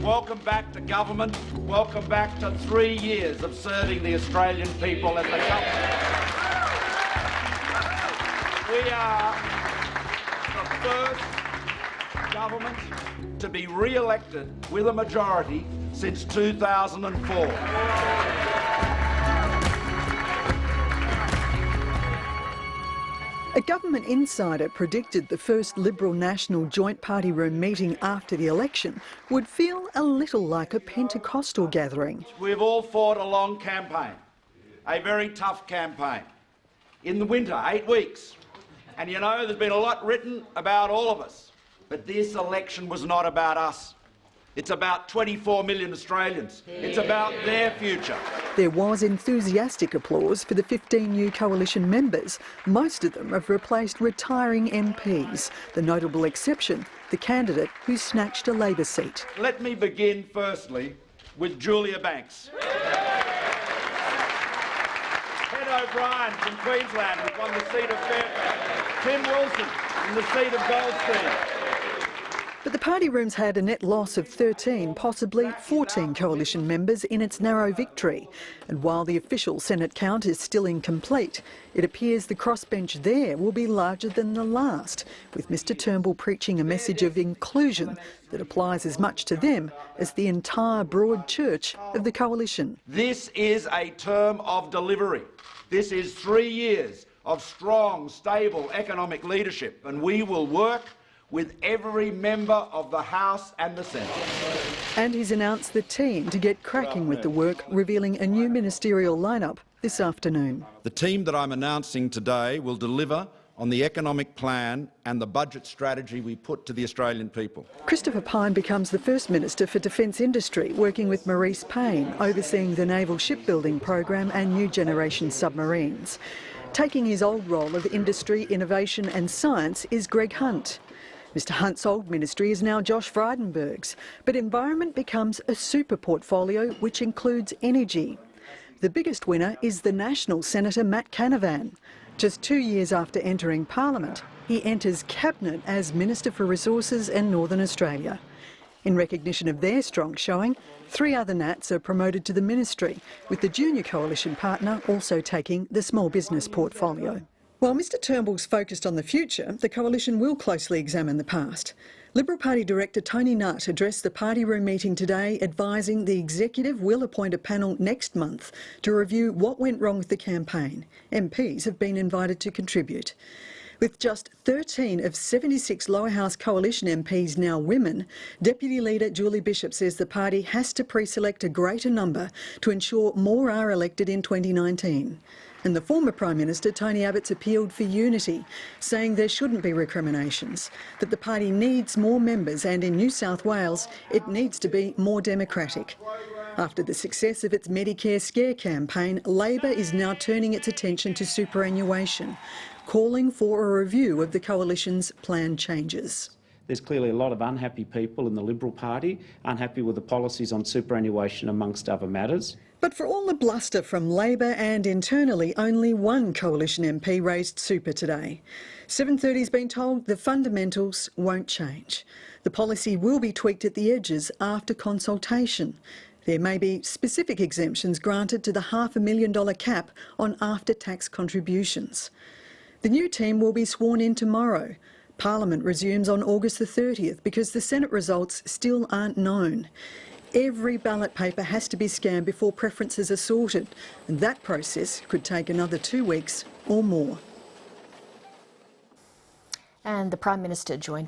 Welcome back to government. Welcome back to 3 years of serving the Australian people as the government. We are the first government to be re-elected with a majority since 2004. A government insider predicted the first Liberal National Joint Party Room meeting after the election would feel a little like a Pentecostal gathering. We've all fought a long campaign, a very tough campaign. In the winter, 8 weeks. And you know, there's been a lot written about all of us. But this election was not about us. It's about 24 million Australians. It's about their future. There was enthusiastic applause for the 15 new coalition members. Most of them have replaced retiring MPs. The notable exception, the candidate who snatched a Labor seat. Let me begin firstly with Julia Banks. Ted O'Brien from Queensland, who won the seat of Fairfax. Tim Wilson in the seat of Goldstein. But the party room's had a net loss of 13, possibly 14 coalition members in its narrow victory. And while the official Senate count is still incomplete, it appears the crossbench there will be larger than the last, with Mr Turnbull preaching a message of inclusion that applies as much to them as the entire broad church of the coalition. This is a term of delivery. This is 3 years of strong, stable economic leadership, and we will work with every member of the House and the Senate. And he's announced the team to get cracking with the work, revealing a new ministerial lineup this afternoon. The team that I'm announcing today will deliver on the economic plan and the budget strategy we put to the Australian people. Christopher Pyne becomes the first Minister for Defence Industry, working with Maurice Payne, overseeing the naval shipbuilding program and new generation submarines. Taking his old role of industry, innovation and science is Greg Hunt. Mr Hunt's old ministry is now Josh Frydenberg's, but environment becomes a super portfolio which includes energy. The biggest winner is the National Senator Matt Canavan. Just 2 years after entering Parliament, he enters Cabinet as Minister for Resources and Northern Australia. In recognition of their strong showing, 3 other Nats are promoted to the ministry, with the junior coalition partner also taking the small business portfolio. While Mr Turnbull's focused on the future, the coalition will closely examine the past. Liberal Party Director Tony Nutt addressed the party room meeting today, advising the executive will appoint a panel next month to review what went wrong with the campaign. MPs have been invited to contribute. With just 13 of 76 Lower House Coalition MPs now women, Deputy Leader Julie Bishop says the party has to pre-select a greater number to ensure more are elected in 2019. And the former Prime Minister, Tony Abbott's appealed for unity, saying there shouldn't be recriminations, that the party needs more members and in New South Wales it needs to be more democratic. After the success of its Medicare Scare campaign, Labor is now turning its attention to superannuation, calling for a review of the coalition's planned changes. There's clearly a lot of unhappy people in the Liberal Party, unhappy with the policies on superannuation amongst other matters. But for all the bluster from Labor and internally, only one coalition MP raised super today. 730's been told the fundamentals won't change. The policy will be tweaked at the edges after consultation. There may be specific exemptions granted to the $500,000 cap on after-tax contributions. The new team will be sworn in tomorrow. Parliament resumes on August the 30th because the Senate results still aren't known. Every ballot paper has to be scanned before preferences are sorted, and that process could take another 2 weeks or more. And the Prime Minister joined